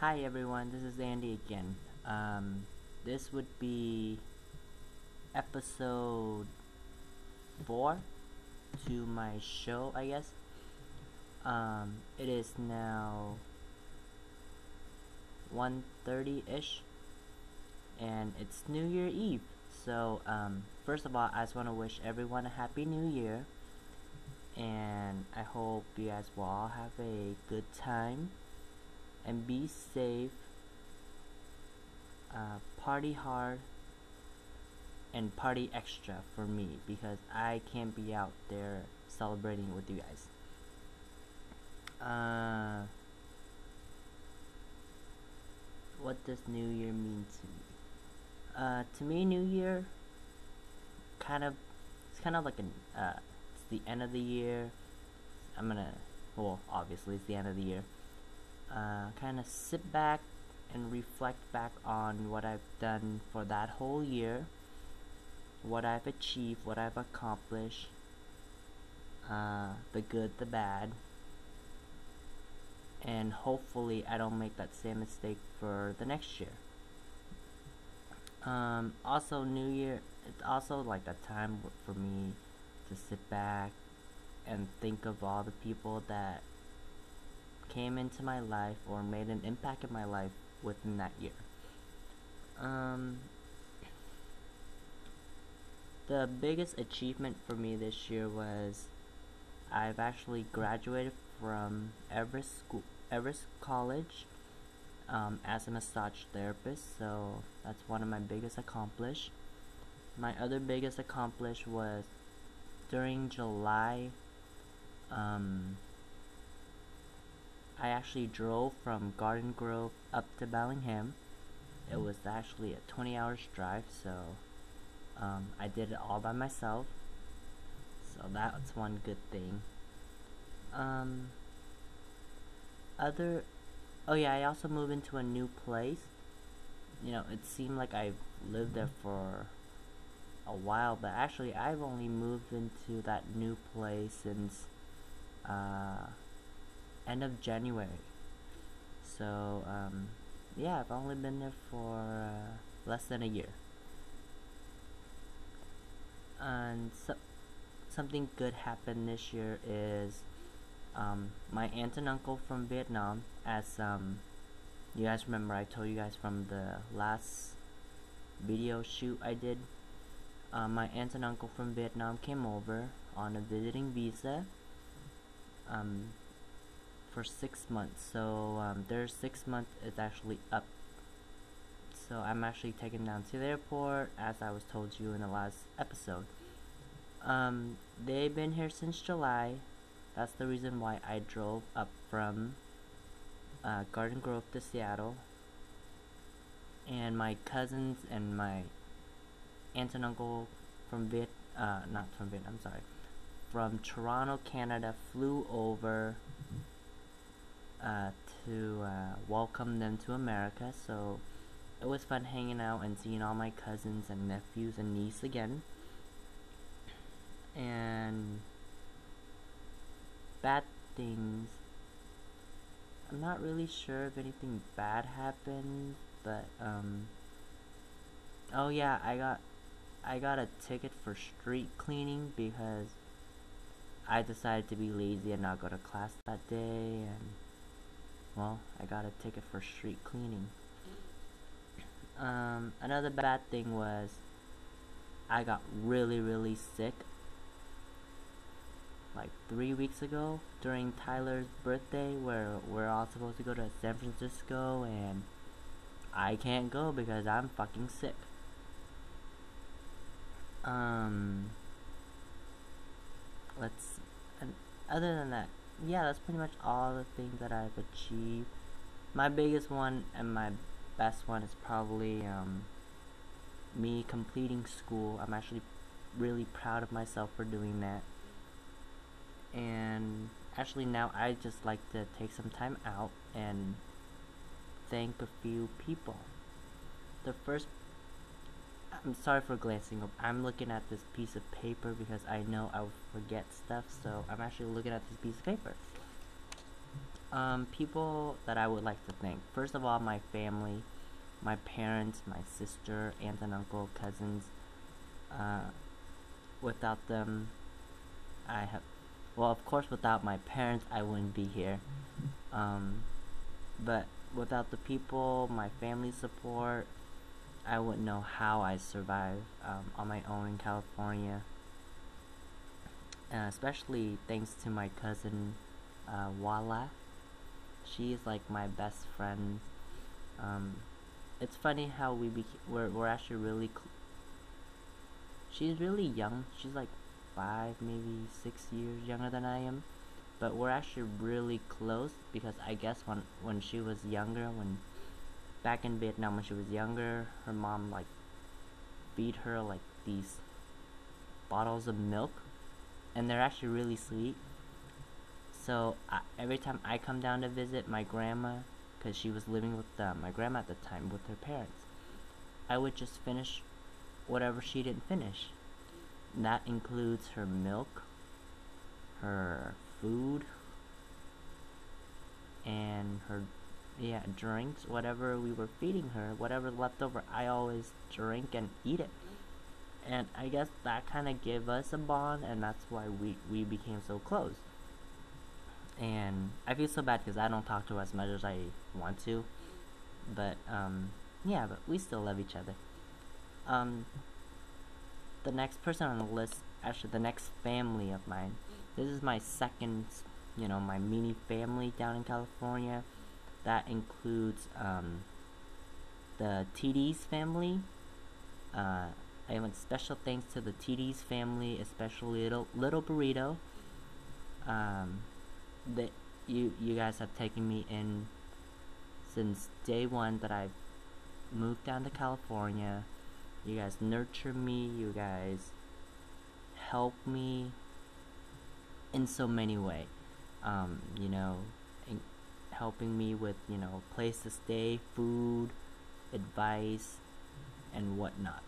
Hi everyone, this is Andy again. This would be episode 4 to my show, I guess. It is now 1:30-ish, and it's New Year Eve. So, first of all, I just want to wish everyone a Happy New Year, and I hope you guys will all have a good time and be safe. Party hard and party extra for me, because I can't be out there celebrating with you guys. What does New Year mean to me? To me, New Year it's kind of like it's the end of the year. Obviously it's the end of the year. Kind of sit back and reflect back on what I've done for that whole year, what I've achieved, what I've accomplished, the good, the bad, and hopefully I don't make that same mistake for the next year. Also, New Year, it's also like a time for me to sit back and think of all the people that came into my life or made an impact in my life within that year. The biggest achievement for me this year was I've actually graduated from Everest College as a massage therapist, so that's one of my biggest accomplishments. My other biggest accomplishment was during July, I actually drove from Garden Grove up to Bellingham. It was actually a 20 hours drive, so I did it all by myself, so that's one good thing. I also moved into a new place. It seemed like I've lived there for a while, but actually I've only moved into that new place since end of January. So I've only been there for less than a year. And something good happened this year is my aunt and uncle from Vietnam, as you guys remember, I told you guys from the last video shoot I did. My aunt and uncle from Vietnam came over on a visiting visa for 6 months. So their 6 months is actually up. So I'm actually taken down to the airport, as I was told you in the last episode. They've been here since July. That's the reason why I drove up from Garden Grove to Seattle. And my cousins and my aunt and uncle from from Toronto, Canada, flew over to welcome them to America. So it was fun hanging out and seeing all my cousins and nephews and niece again. And bad things, I'm not really sure if anything bad happened, but I got a ticket for street cleaning because I decided to be lazy and not go to class that day, and I got a ticket for street cleaning. Another bad thing was I got really sick like 3 weeks ago during Tyler's birthday, where we're all supposed to go to San Francisco, and I can't go because I'm fucking sick. Other than that, that's pretty much all the things that I've achieved. My biggest one and my best one is probably me completing school. I'm actually really proud of myself for doing that. And actually now I just like to take some time out and thank a few people. I'm sorry for glancing up. I'm looking at this piece of paper because I know I will forget stuff, so I'm actually looking at this piece of paper. People that I would like to thank. First of all, my family, my parents, my sister, aunt and uncle, cousins. Uh, Without them, I have. Well, of course, without my parents, I wouldn't be here. Um, but without the people, my family support, I wouldn't know how I survive on my own in California. Especially thanks to my cousin Wala. She's like my best friend. Um, it's funny how we're actually really she's really young. She's like 5, maybe 6 years younger than I am. But we're actually really close because I guess when she was younger, when back in Vietnam when she was younger, her mom like feed her like these bottles of milk, and they're actually really sweet. So every time I come down to visit my grandma, because she was living with my grandma at the time with her parents, I would just finish whatever she didn't finish. And that includes her milk, her food, and her drinks, whatever we were feeding her, whatever left over, I always drink and eat it. And I guess that kind of gave us a bond, and that's why we became so close. And I feel so bad because I don't talk to her as much as I want to, but yeah, but we still love each other. um the next person on the list, actually the next family of mine, this is my second, my mini family down in California. That includes the TD's family. I want special thanks to the TD's family, especially little Burrito. That you guys have taken me in since day one that I've moved down to California. You guys nurture me. You guys help me in so many ways. You know, helping me with place to stay, food, advice, and whatnot.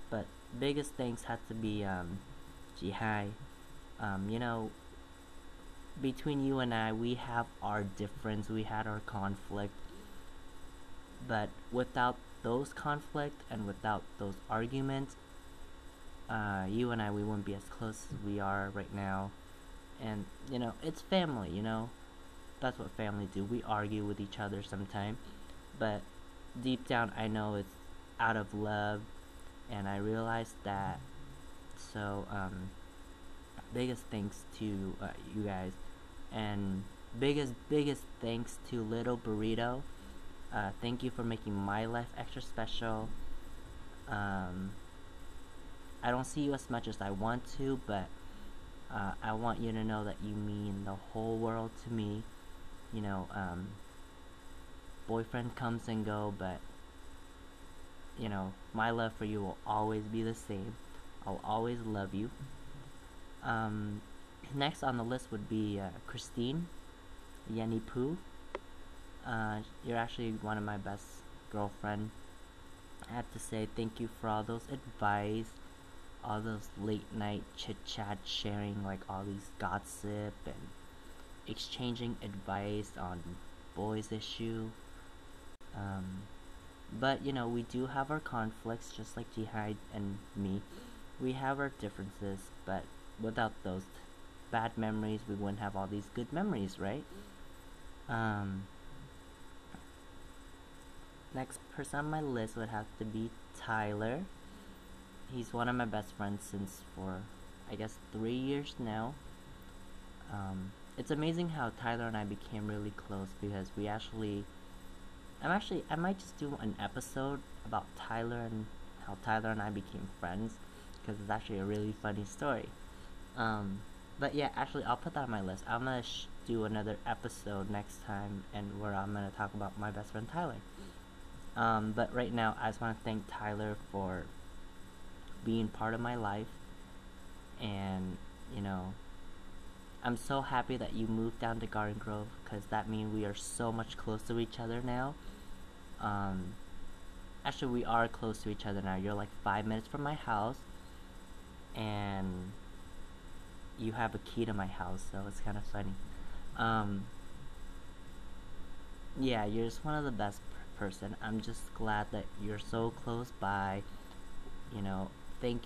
But biggest thanks had to be Jihai. You know, between you and I, we have our difference, we had our conflict, but without those conflict and without those arguments, you and I, we wouldn't be as close as we are right now. And it's family. That's what family do. We argue with each other sometimes, but deep down I know it's out of love, and I realized that. So biggest thanks to you guys, and biggest thanks to little Burrito. Thank you for making my life extra special. I don't see you as much as I want to, but I want you to know that you mean the whole world to me. Boyfriend comes and go, but my love for you will always be the same. I'll always love you. Next on the list would be Christine Yenny Poo. You're actually one of my best girlfriend. I have to say thank you for all those advice, all those late night chit chat, sharing like all these gossip and exchanging advice on boys issue. But we do have our conflicts, just like Jihad and me. We have our differences, but without those bad memories, we wouldn't have all these good memories, right? Next person on my list would have to be Tyler. He's one of my best friends since for I guess 3 years now. It's amazing how Tyler and I became really close because I might just do an episode about Tyler and how Tyler and I became friends, because it's actually a really funny story. But yeah, actually I'll put that on my list. I'm gonna do another episode next time, and where I'm gonna talk about my best friend Tyler. But right now I just want to thank Tyler for being part of my life, and I'm so happy that you moved down to Garden Grove, because that means we are so much closer to each other now. Actually we are close to each other now. You're like 5 minutes from my house, and you have a key to my house, so it's kind of funny. Um, yeah, you're just one of the best person. I'm just glad that you're so close by. You know, thank you